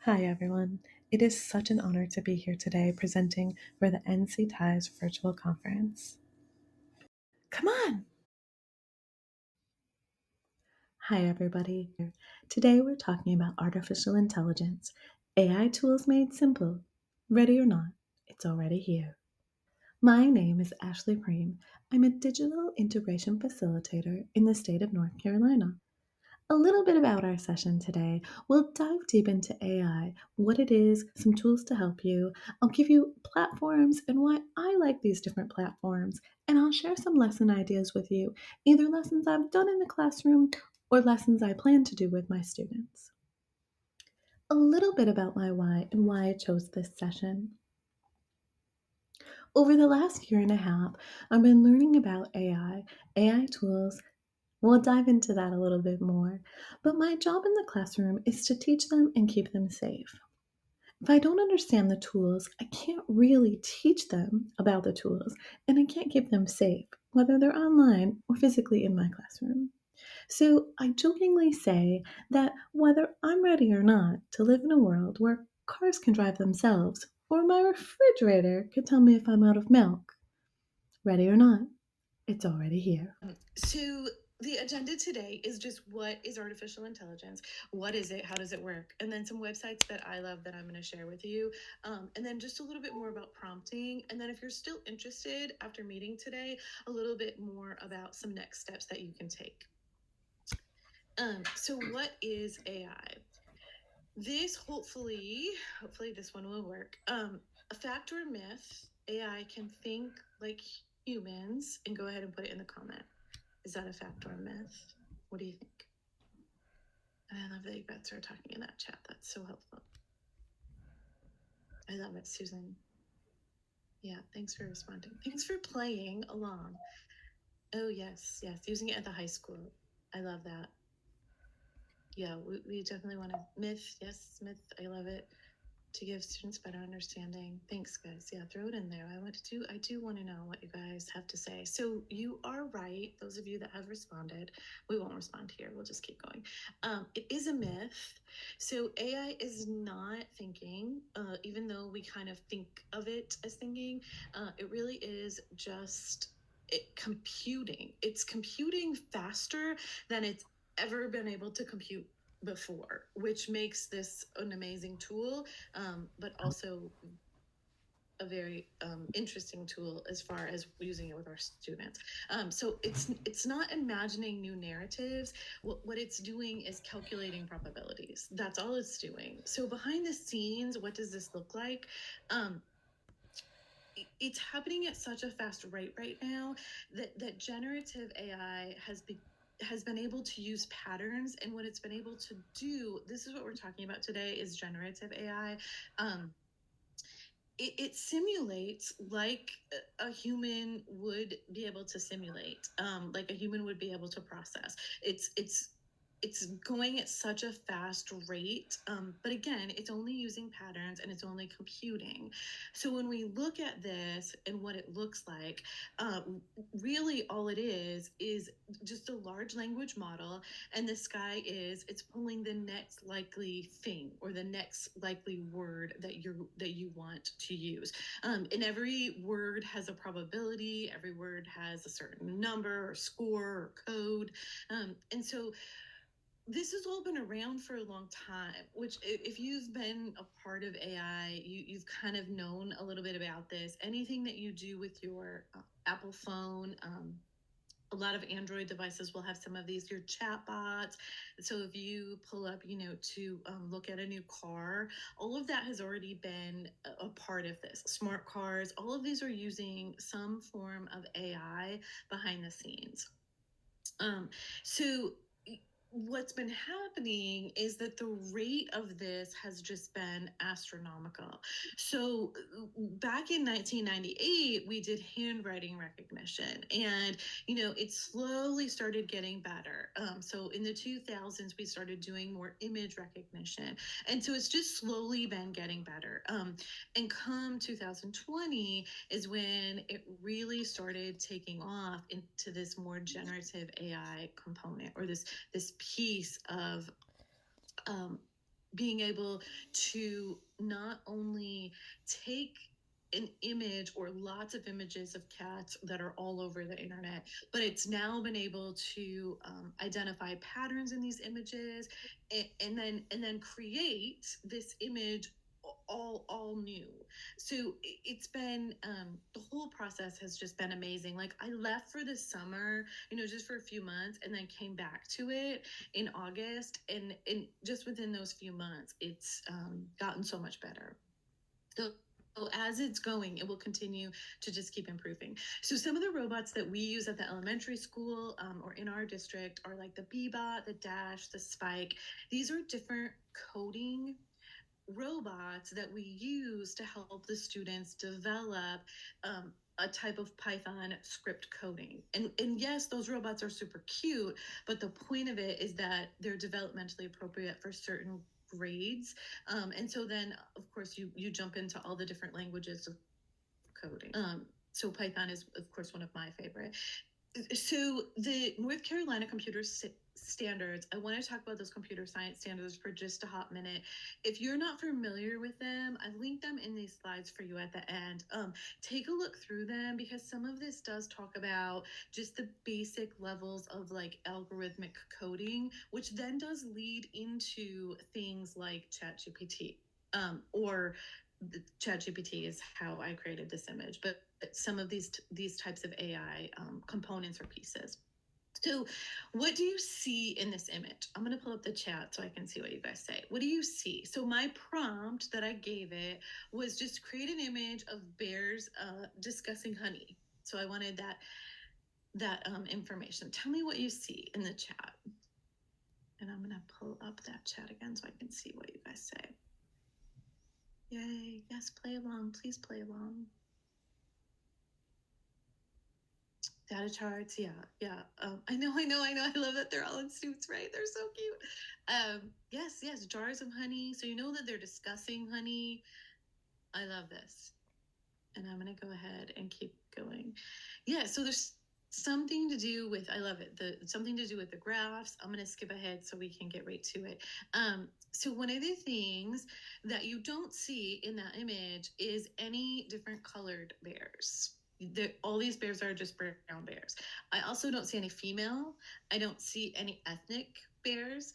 Hi, everyone. It is such an honor to be here today presenting for the NCTIES Virtual Conference. Come on! Hi, everybody. Today we're talking about artificial intelligence, AI tools made simple. Ready or not, it's already here. My name is Ashley Preem. I'm a digital integration facilitator in the state of North Carolina. A little bit about our session today. We'll dive deep into AI, what it is, some tools to help you. I'll give you platforms and why I like these different platforms. And I'll share some lesson ideas with you, either lessons I've done in the classroom or lessons I plan to do with my students. A little bit about my why and why I chose this session. Over the last year and a half, I've been learning about AI tools. We'll dive into that a little bit more. But my job in the classroom is to teach them and keep them safe. If I don't understand the tools, I can't really teach them about the tools, and I can't keep them safe, whether they're online or physically in my classroom. So I jokingly say that whether I'm ready or not to live in a world where cars can drive themselves, or my refrigerator could tell me if I'm out of milk, ready or not, it's already here. So the agenda today is just what is artificial intelligence? What is it? How does it work? And then some websites that I love that I'm going to share with you. And then just a little bit more about prompting. And then if you're still interested after meeting today, a little bit more about some next steps that you can take. So what is AI? This hopefully this one will work. A fact or a myth, AI can think like humans, and go ahead and put it in the comment. Is that a fact or a myth? What do you think? And I love that you guys are talking in that chat. That's so helpful. I love it, Susan. Yeah, thanks for responding. Thanks for playing along. Oh, yes, using it at the high school. I love that. Yeah, we definitely want to. Myth, yes, myth. I love it. To give students better understanding. Thanks, guys. Yeah, throw it in there. I do want to know what you guys have to say. So you are right. Those of you that have responded, we won't respond here. We'll just keep going. It is a myth. So AI is not thinking, even though we kind of think of it as thinking. It really is just computing. It's computing faster than it's ever been able to compute before, which makes this an amazing tool, but also a very interesting tool as far as using it with our students. So it's not imagining new narratives. What it's doing is calculating probabilities. That's all it's doing. So behind the scenes, what does this look like? It's happening at such a fast rate right now that generative AI has been able to use patterns, and what it's been able to do, this is what we're talking about today, is generative AI. It simulates like a human would be able to simulate, like a human would be able to process. It's going at such a fast rate, but again, it's only using patterns and it's only computing. So when we look at this and what it looks like, really all it is just a large language model, and the sky is it's pulling the next likely thing or the next likely word that you want to use, and every word has a probability, every word has a certain number or score or code, and so this has all been around for a long time, which if you've been a part of AI, you've kind of known a little bit about this. Anything that you do with your Apple phone, a lot of Android devices will have some of these, your chat bots. So if you pull up, to look at a new car, all of that has already been a part of this. Smart cars, all of these are using some form of AI behind the scenes. So what's been happening is that the rate of this has just been astronomical. So back in 1998, we did handwriting recognition, and it slowly started getting better. So in the 2000s, we started doing more image recognition, and so it's just slowly been getting better. And come 2020 is when it really started taking off into this more generative AI component, or this piece of being able to not only take an image or lots of images of cats that are all over the internet, but it's now been able to identify patterns in these images, and then create this image all new. So it's been the whole process has just been amazing. Like, I left for the summer, just for a few months, and then came back to it in August, and just within those few months, it's gotten so much better. So as it's going, it will continue to just keep improving. So some of the robots that we use at the elementary school, or in our district, are like the Bebot, the Dash, the Spike. These are different coding robots that we use to help the students develop a type of Python script coding. And yes, those robots are super cute, but the point of it is that they're developmentally appropriate for certain grades. And so then, of course, you jump into all the different languages of coding. So Python is, of course, one of my favorite. So the North Carolina computer standards, I want to talk about those computer science standards for just a hot minute. If you're not familiar with them, I've linked them in these slides for you at the end. Take a look through them, because some of this does talk about just the basic levels of like algorithmic coding, which then does lead into things like ChatGPT, or the ChatGPT is how I created this image, but some of these types of AI components or pieces. So, what do you see in this image? I'm going to pull up the chat so I can see what you guys say. What do you see? So, my prompt that I gave it was just create an image of bears discussing honey. So, I wanted that information. Tell me what you see in the chat, and I'm going to pull up that chat again so I can see what you guys say. Yay! Yes, play along. Please play along. Data charts, yeah, yeah. I know. I love that they're all in suits, right? They're so cute. Yes, jars of honey. So you know that they're discussing honey. I love this, and I'm gonna go ahead and keep going. Yeah, so there's something to do with, I love it. Something to do with the graphs. I'm gonna skip ahead so we can get right to it. So one of the things that you don't see in that image is any different colored bears. All these bears are just brown bears. I also don't see any female. I don't see any ethnic bears.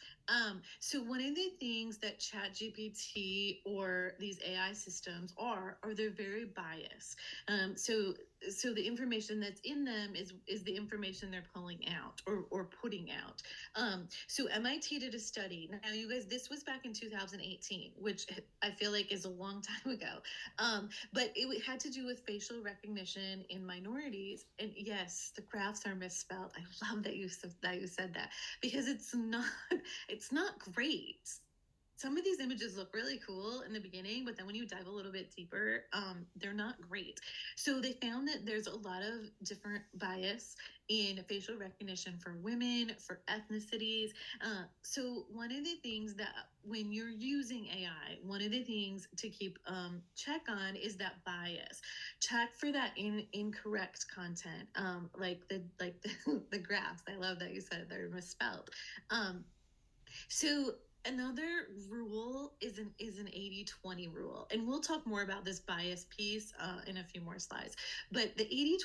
So one of the things that ChatGPT or these AI systems are they're very biased. So the information that's in them is the information they're pulling out or putting out. So MIT did a study. Now, you guys, this was back in 2018, which I feel like is a long time ago. But it had to do with facial recognition in minorities. And yes, the graphs are misspelled. I love that you said that, because it's not great. Some of these images look really cool in the beginning, but then when you dive a little bit deeper, they're not great. So they found that there's a lot of different bias in facial recognition for women, for ethnicities. So one of the things that when you're using AI, one of the things to keep check on is that bias. Check for that incorrect content, the graphs. I love that you said they're misspelled. So another rule is an 80-20 rule, and we'll talk more about this bias piece in a few more slides. But the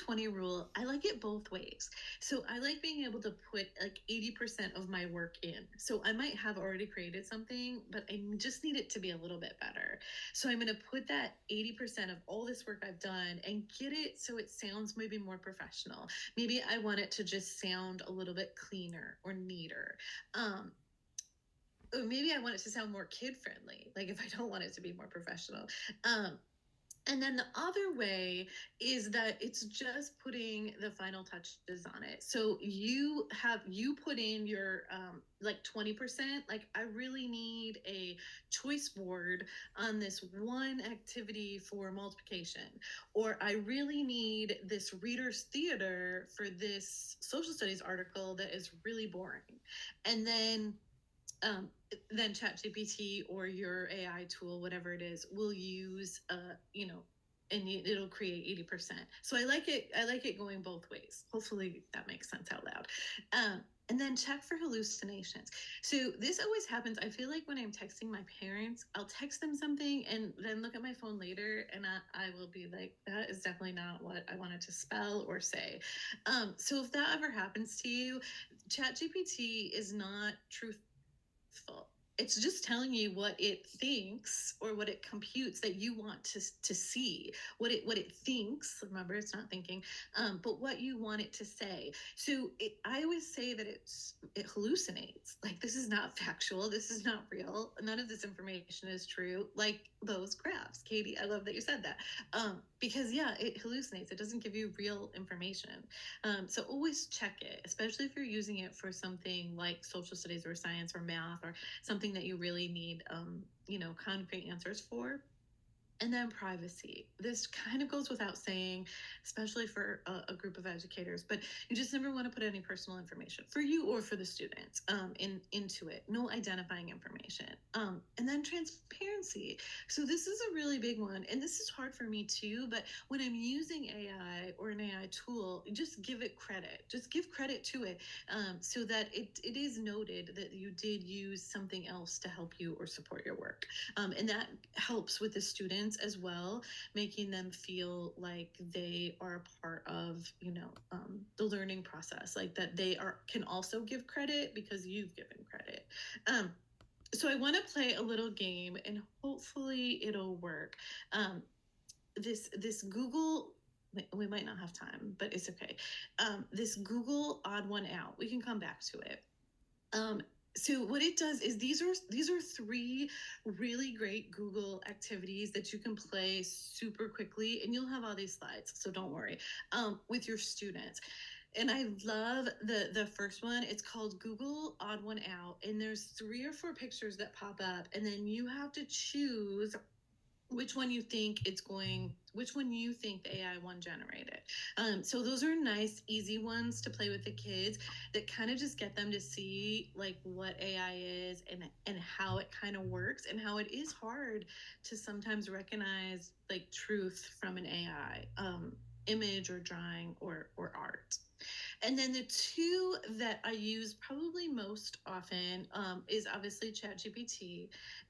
80-20 rule, I like it both ways. So I like being able to put like 80% of my work in. So I might have already created something, but I just need it to be a little bit better. So I'm going to put that 80% of all this work I've done and get it so it sounds maybe more professional. Maybe I want it to just sound a little bit cleaner or neater. Or maybe I want it to sound more kid friendly, like if I don't want it to be more professional. And then the other way is that it's just putting the final touches on it. So you put in your like 20%. Like, I really need a choice board on this one activity for multiplication, or I really need this reader's theater for this social studies article that is really boring. And um, then ChatGPT or your AI tool, whatever it is, will use, and it'll create 80%. So I like it. I like it going both ways. Hopefully that makes sense out loud. And then check for hallucinations. So this always happens. I feel like when I'm texting my parents, I'll text them something and then look at my phone later, and I will be like, that is definitely not what I wanted to spell or say. So if that ever happens to you, ChatGPT is not truthful. It's just telling you what it thinks or what it computes that you want to see. What it thinks. Remember, it's not thinking, but what you want it to say. So I always say that it hallucinates. Like, this is not factual. This is not real. None of this information is true. Like those graphs, Katie. I love that you said that. Because yeah, it hallucinates. It doesn't give you real information. So always check it, especially if you're using it for something like social studies or science or math or something that you really need, concrete answers for. And then privacy. This kind of goes without saying, especially for a group of educators, but you just never want to put any personal information for you or for the students into it. No identifying information. And then transparency. So this is a really big one. And this is hard for me too, but when I'm using AI or an AI tool, just give it credit. Just give credit to it, so that it is noted that you did use something else to help you or support your work. And that helps with the students as well, making them feel like they are a part of, the learning process, like that they can also give credit because you've given credit. So I want to play a little game and hopefully it'll work. This Google, we might not have time, but it's okay. This Google odd one out, we can come back to it. Um, so what it does is these are three really great Google activities that you can play super quickly, and you'll have all these slides, so don't worry, with your students. And I love the first one. It's called Google Odd One Out, and there's 3 or 4 pictures that pop up, and then you have to choose which one you think the AI one generated. So those are nice, easy ones to play with the kids that kind of just get them to see like what AI is and how it kind of works and how it is hard to sometimes recognize like truth from an AI image or drawing or art. And then the two that I use probably most often is obviously ChatGPT.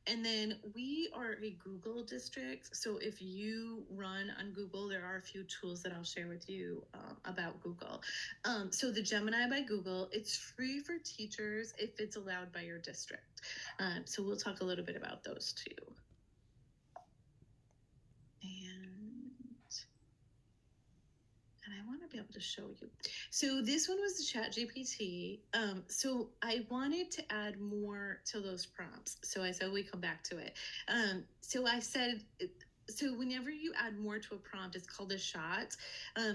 And then we are a Google district. So if you run on Google, there are a few tools that I'll share with you about Google. So the Gemini by Google, it's free for teachers if it's allowed by your district. So we'll talk a little bit about those two. And I want to be able to show you. So this one was the Chat GPT. So I wanted to add more to those prompts. So I said we come back to it. So I said, so whenever you add more to a prompt, it's called a shot.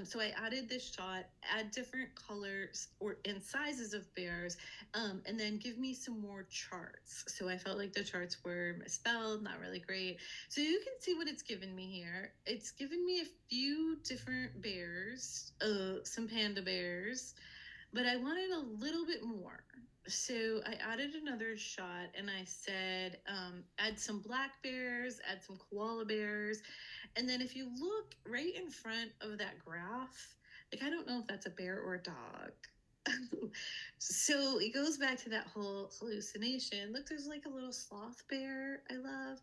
So I added this shot, add different colors or and sizes of bears, and then give me some more charts. So I felt like the charts were misspelled, not really great. So you can see what it's given me here. It's given me a few different bears, some panda bears, but I wanted a little bit more. So I added another shot and I said, add some black bears, add some koala bears. And then if you look right in front of that graph, like I don't know if that's a bear or a dog. So it goes back to that whole hallucination. Look, there's like a little sloth bear I love.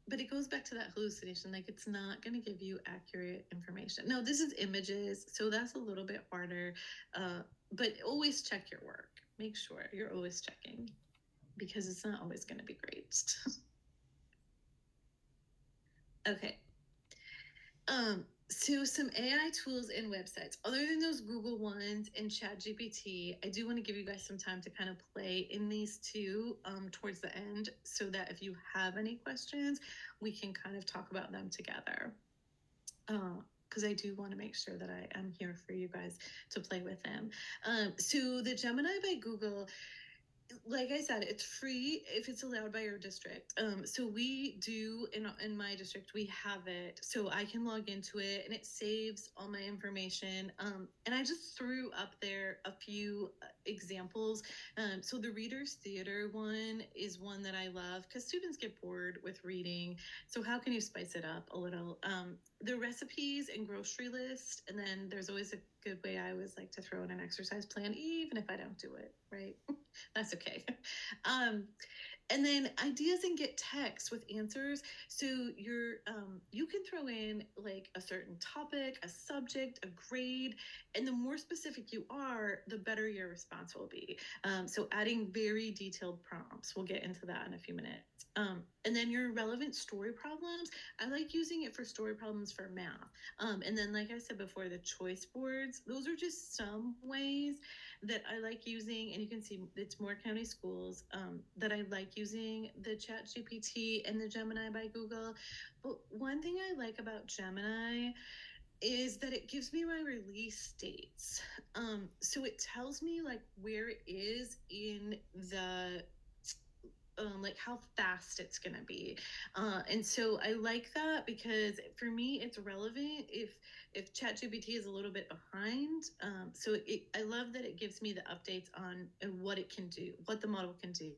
But it goes back to that hallucination. Like it's not going to give you accurate information. No, this is images, so that's a little bit harder. But always check your work. Make sure you're always checking because it's not always going to be great. Okay. So some AI tools and websites, other than those Google ones and ChatGPT, I do want to give you guys some time to kind of play in these two towards the end so that if you have any questions, we can kind of talk about them together. Because I do want to make sure that I am here for you guys to play with them. So the Gemini by Google, like I said, it's free if it's allowed by your district. So we do in my district, we have it, so I can log into it and it saves all my information. And I just threw up there a few examples. So the Reader's Theater one is one that I love because students get bored with reading. So how can you spice it up a little? The recipes and grocery list, and then there's always a good way. I always like to throw in an exercise plan, even if I don't do it, right? That's okay. um, and then ideas and get text with answers. So you can throw in like a certain topic, a subject, a grade, and the more specific you are, the better your response will be. So adding very detailed prompts. We'll get into that in a few minutes. And then your relevant story problems. I like using it for story problems for math. And then, like I said before, the choice boards. Those are just some ways that I like using, and you can see it's Moore County Schools, that I like using the Chat GPT and the Gemini by Google. But one thing I like about Gemini is that it gives me my release dates. So it tells me like where it is in the like how fast it's going to be, and so I like that because for me it's relevant if ChatGPT is a little bit behind. I love that it gives me the updates on and what it can do, what the model can do.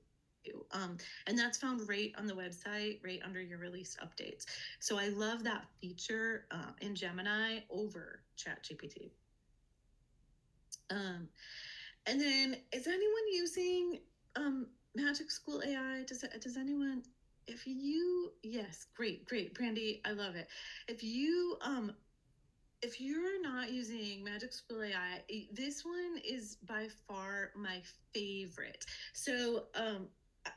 And that's found right on the website, right under your release updates. So I love that feature in Gemini over ChatGPT. Um, and then, is anyone using Magic School AI? Does anyone? If you, yes, great, great, Brandy, I love it. If you if you're not using Magic School AI, this one is by far my favorite. So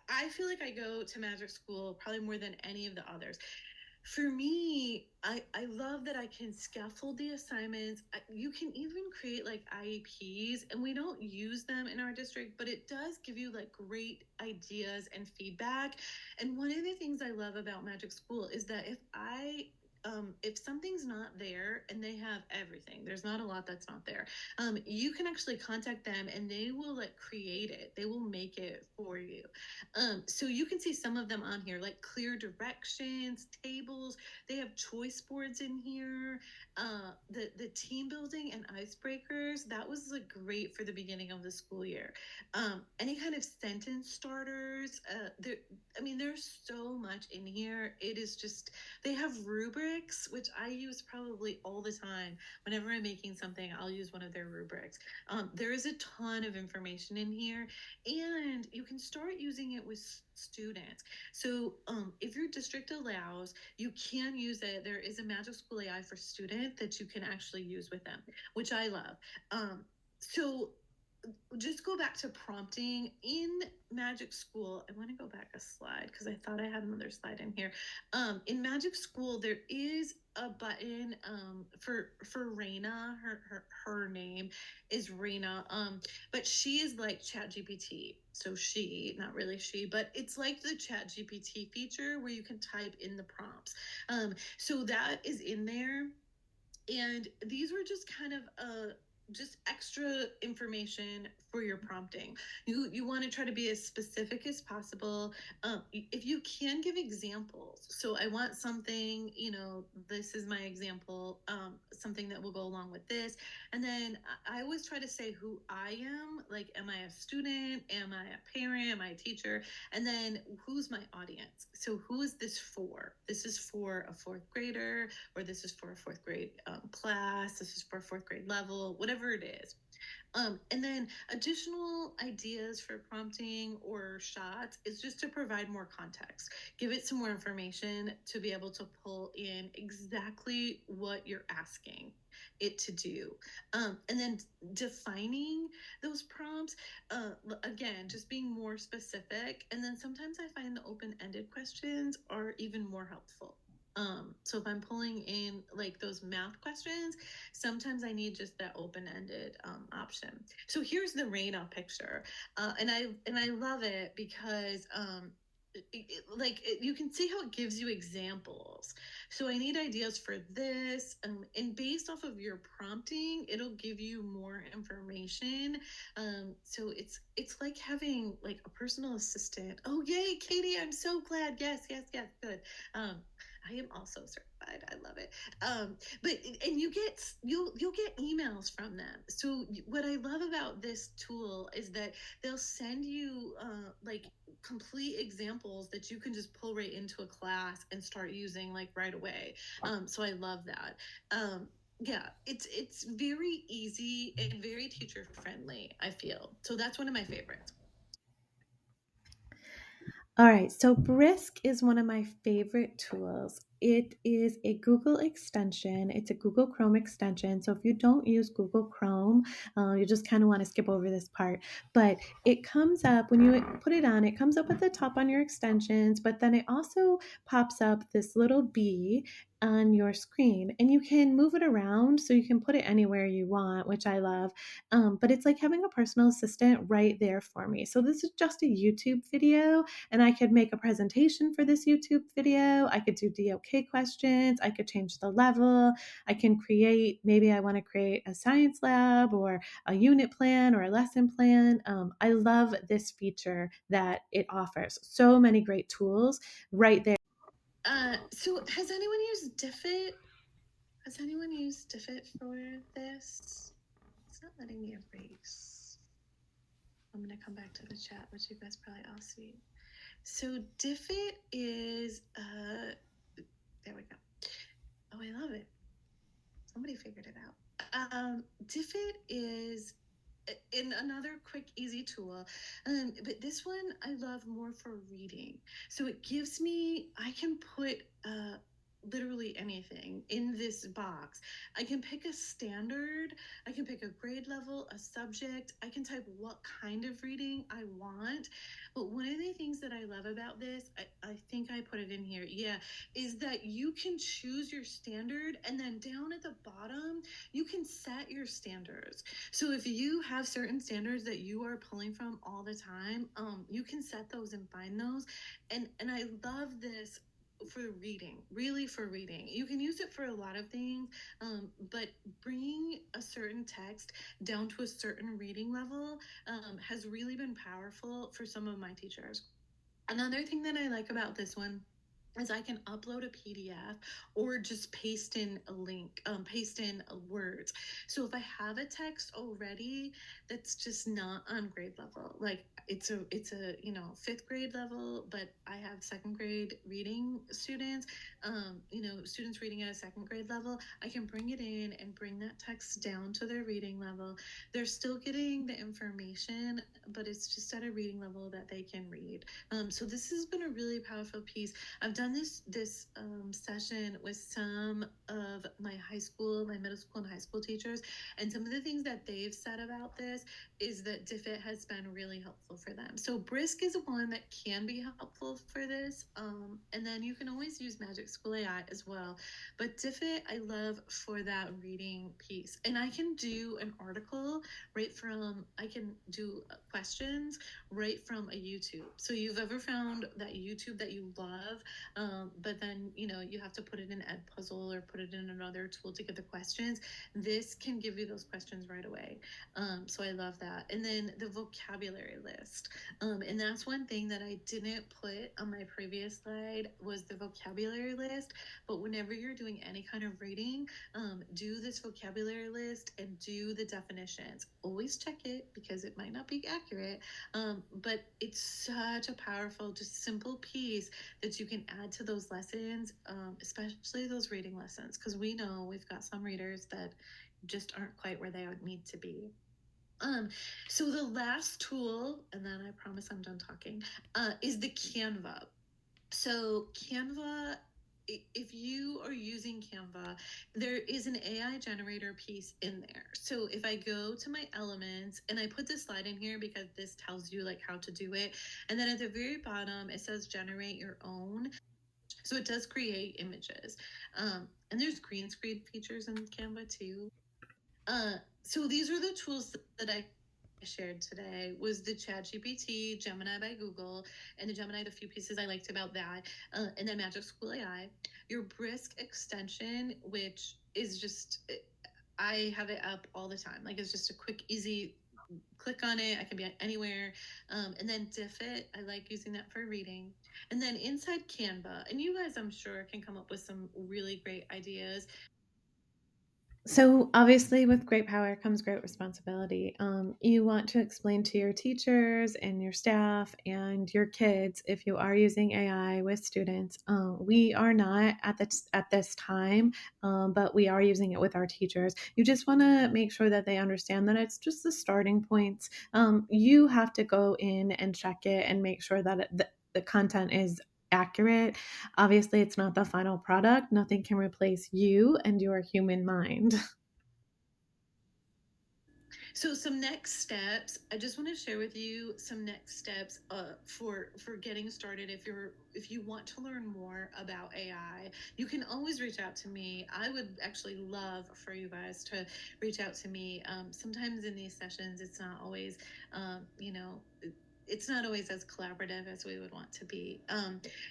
I feel like I go to Magic School probably more than any of the others. For me, I love that I can scaffold the assignments. You can even create like IEPs, and we don't use them in our district, but it does give you like great ideas and feedback. And one of the things I love about Magic School is that if something's not there and they have everything, there's not a lot that's not there. You can actually contact them and they will like create it. They will make it for you. So you can see some of them on here, like clear directions, tables. They have choice boards in here. The team building and icebreakers, that was like great for the beginning of the school year. Any kind of sentence starters. I mean, there's so much in here. It is just, they have rubrics, which I use probably all the time. Whenever I'm making something, I'll use one of their rubrics. There is a ton of information in here, and you can start using it with students. So if your district allows, you can use it. There is a Magic School AI for student that you can actually use with them, which I love. So just go back to prompting in Magic School. I want to go back a slide because I thought I had another slide in here. In Magic School, there is a button for Raina. Her name is Raina. But she is like ChatGPT. So she, not really she, but it's like the ChatGPT feature where you can type in the prompts. So that is in there, and these were just kind of just extra information for your prompting. You want to try to be as specific as possible. If you can give examples, so I want something, this is my example, something that will go along with this. And then I always try to say who I am, like, am I a student, am I a parent, am I a teacher, and then who's my audience. So who is this for? This is for a fourth grader, or this is for a fourth grade class, this is for a fourth grade level, whatever it is. And then additional ideas for prompting or shots is just to provide more context. Give it some more information to be able to pull in exactly what you're asking it to do. And then defining those prompts, again, just being more specific. And then sometimes I find the open-ended questions are even more helpful. So if I'm pulling in like those math questions, sometimes I need just that open-ended option. So here's the Raina picture, and I love it because you can see how it gives you examples. So I need ideas for this, and based off of your prompting, it'll give you more information. So it's like having like a personal assistant. Oh yay, Katie! I'm so glad. Yes, yes, yes. Good. Um, I am also certified. I love it. But and you'll get emails from them. So what I love about this tool is that they'll send you like complete examples that you can just pull right into a class and start using like right away. So I love that. Yeah, it's very easy and very teacher friendly, I feel. So that's one of my favorites. All right, so Brisk is one of my favorite tools. It is a Google extension. It's a Google Chrome extension. So if you don't use Google Chrome, you just kind of want to skip over this part. But it comes up when you put it on, it comes up at the top on your extensions, but then it also pops up this little bee on your screen and you can move it around so you can put it anywhere you want, which I love. But it's like having a personal assistant right there for me. So this is just a YouTube video and I could make a presentation for this YouTube video. I could do DOK questions. I could change the level. I can create, maybe I want to create a science lab or a unit plan or a lesson plan. I love this feature that it offers. So many great tools right there. So has anyone used Diffit? Has anyone used Diffit for this? It's not letting me erase. I'm gonna come back to the chat, which you guys probably all see. So Diffit is there we go. Oh, I love it. Somebody figured it out. Diffit is in another quick, easy tool. But this one I love more for reading. So it gives me, I can put literally anything in this box. I can pick a standard, I can pick a grade level, a subject, I can type what kind of reading I want. But one of the things that I love about this, I think I put it in here, yeah, is that you can choose your standard and then down at the bottom, you can set your standards. So if you have certain standards that you are pulling from all the time, you can set those and find those. And I love this for reading, really for reading. You can use it for a lot of things, but bringing a certain text down to a certain reading level has really been powerful for some of my teachers. Another thing that I like about this one is I can upload a PDF or just paste in a link, paste in words. So if I have a text already that's just not on grade level, like it's a fifth grade level, but I have second grade reading students, students reading at a second grade level, I can bring it in and bring that text down to their reading level. They're still getting the information, but it's just at a reading level that they can read. So this has been a really powerful piece. I've done this session with some of my my middle school and high school teachers, and some of the things that they've said about this is that Diffit has been really helpful for them. So Brisk is one that can be helpful for this, and then you can always use Magic School AI as well. But Diffit I love for that reading piece, and I can do an article right from I can do questions right from a YouTube. So you've ever found that YouTube that you love, but then you have to put it in Edpuzzle or put it in another tool to get the questions. This can give you those questions right away. So I love that. And then the vocabulary list, and that's one thing that I didn't put on my previous slide was the vocabulary list. But whenever you're doing any kind of reading, do this vocabulary list and do the definitions. Always check it because it might not be accurate, but it's such a powerful, just simple piece that you can add to those lessons, especially those reading lessons, because we know we've got some readers that just aren't quite where they would need to be. Um, so the last tool, and then I promise I'm done talking, is the Canva. So Canva, if you are using Canva, there is an AI generator piece in there. So if I go to my elements and I put this slide in here because this tells you like how to do it, and then at the very bottom it says generate your own. So it does create images. And there's green screen features in Canva too. So these are the tools that I shared today was the ChatGPT, Gemini by Google, and the Gemini, the few pieces I liked about that, and then Magic School AI. Your Brisk extension, which is just, I have it up all the time. Like it's just a quick, easy click on it. I can be anywhere. And then diff it. I like using that for reading. And then inside Canva, and you guys, I'm sure, can come up with some really great ideas. So, obviously, with great power comes great responsibility. You want to explain to your teachers and your staff and your kids if you are using AI with students. We are not at this time, but we are using it with our teachers. You just want to make sure that they understand that it's just the starting points. You have to go in and check it and make sure that the content is accurate. Obviously, it's not the final product. Nothing can replace you and your human mind. So some next steps. I just want to share with you some next steps for getting started. If you want to learn more about AI, you can always reach out to me. I would actually love for you guys to reach out to me. Sometimes in these sessions, it's not always, you know. It's not always as collaborative as we would want to be.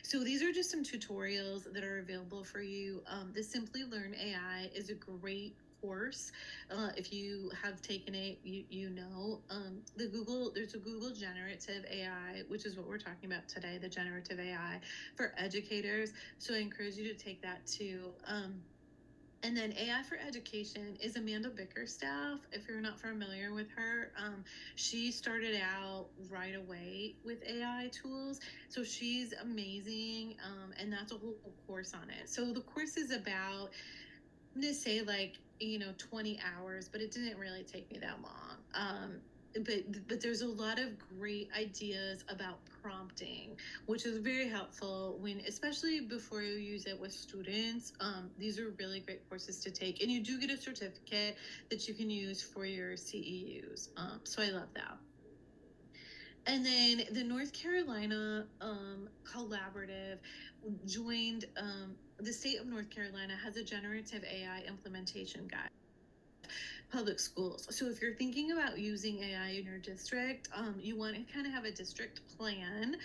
So these are just some tutorials that are available for you. The Simply Learn AI is a great course. If you have taken it, you know there's a Google generative AI, which is what we're talking about today, the generative AI for educators. So I encourage you to take that too. And then AI for Education is Amanda Bickerstaff. If you're not familiar with her, she started out right away with AI tools. So she's amazing. And that's a whole course on it. So the course is about, I'm gonna say, like, 20 hours, but it didn't really take me that long. But there's a lot of great ideas about prompting, which is very helpful when, especially before you use it with students. These are really great courses to take, and you do get a certificate that you can use for your CEUs. So I love that. And then the North Carolina collaborative joined. The state of North Carolina has a generative AI implementation guide public schools. So if you're thinking about using AI in your district, you want to kind of have a district plan.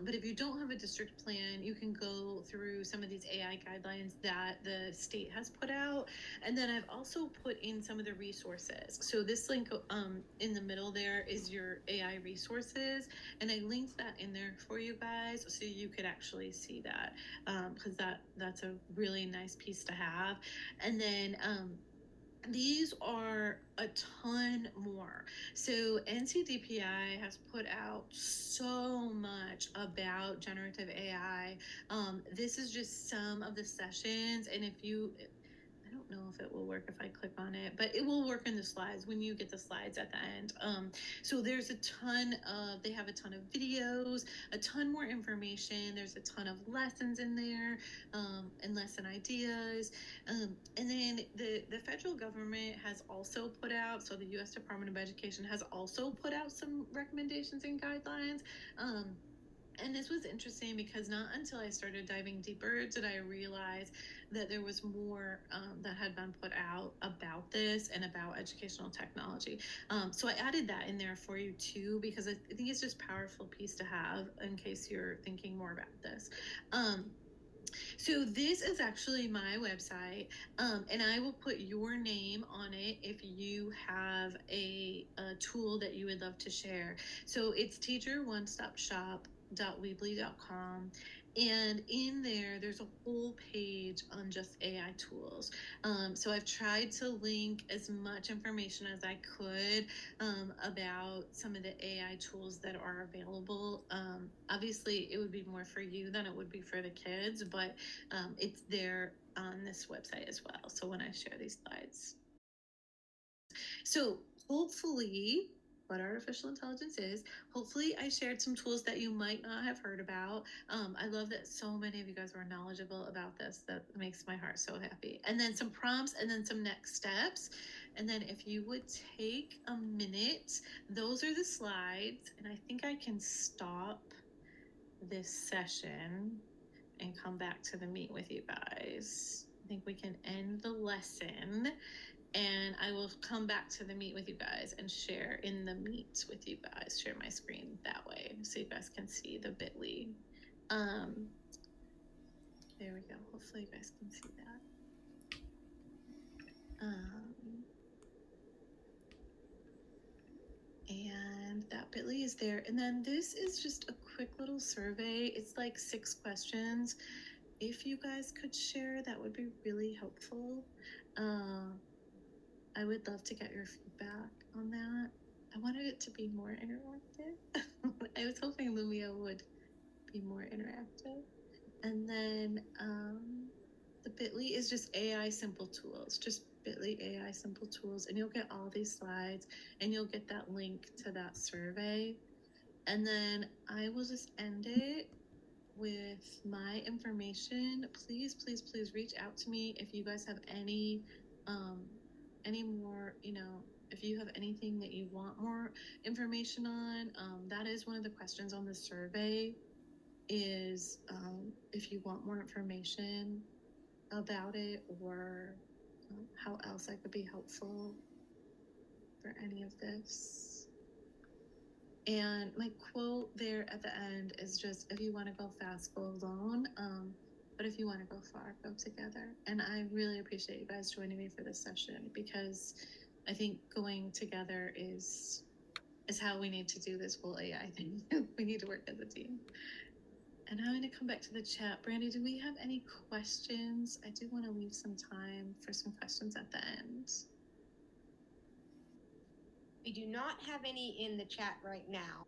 But if you don't have a district plan, you can go through some of these AI guidelines that the state has put out. And then I've also put in some of the resources. So this link in the middle there is your AI resources. And I linked that in there for you guys so you could actually see that, because that's a really nice piece to have. And then these are a ton more. So NCDPI has put out so much about generative AI. This is just some of the sessions, and if you, I don't know if it will work if I click on it, but it will work in the slides when you get the slides at the end. So there's they have a ton of videos, a ton more information. There's a ton of lessons in there, and lesson ideas. And then the federal government has also put out, so the U.S. Department of Education has also put out some recommendations and guidelines. And this was interesting because not until I started diving deeper did I realize that there was more that had been put out about this and about educational technology. So I added that in there for you too, because I think it's just a powerful piece to have in case you're thinking more about this. So this is actually my website, and I will put your name on it if you have a tool that you would love to share. So it's teacheronestopshop.weebly.com. And in there, there's a whole page on just AI tools. So I've tried to link as much information as I could about some of the AI tools that are available. Obviously, it would be more for you than it would be for the kids, but it's there on this website as well. So when I share these slides. So hopefully, what artificial intelligence is, hopefully I shared some tools that you might not have heard about. I love that so many of you guys were knowledgeable about this. That makes my heart so happy. And then some prompts and then some next steps. And then if you would take a minute, those are the slides. And I think I can stop this session and come back to the meet with you guys. I think we can end the lesson, and I will come back to the meet with you guys and share in the meet with you guys, share my screen that way so you guys can see the bit.ly. There we go. Hopefully you guys can see that. that bit.ly is there. And then this is just a quick little survey. It's like 6 questions. If you guys could share, that would be really helpful. I would love to get your feedback on that. I wanted it to be more interactive. I was hoping Lumia would be more interactive. And then the bit.ly is just AI simple tools, just bit.ly AI simple tools. And you'll get all these slides and you'll get that link to that survey. And then I will just end it with my information. Please, please, please reach out to me if you guys have any more, if you have anything that you want more information on. That is one of the questions on the survey is if you want more information about it or how else I could be helpful for any of this. And my quote there at the end is just, if you want to go fast, go alone. But if you want to go far, go together. And I really appreciate you guys joining me for this session because I think going together is how we need to do this whole AI thing. We need to work as a team. And I'm going to come back to the chat. Brandy, do we have any questions? I do want to leave some time for some questions at the end. We do not have any in the chat right now.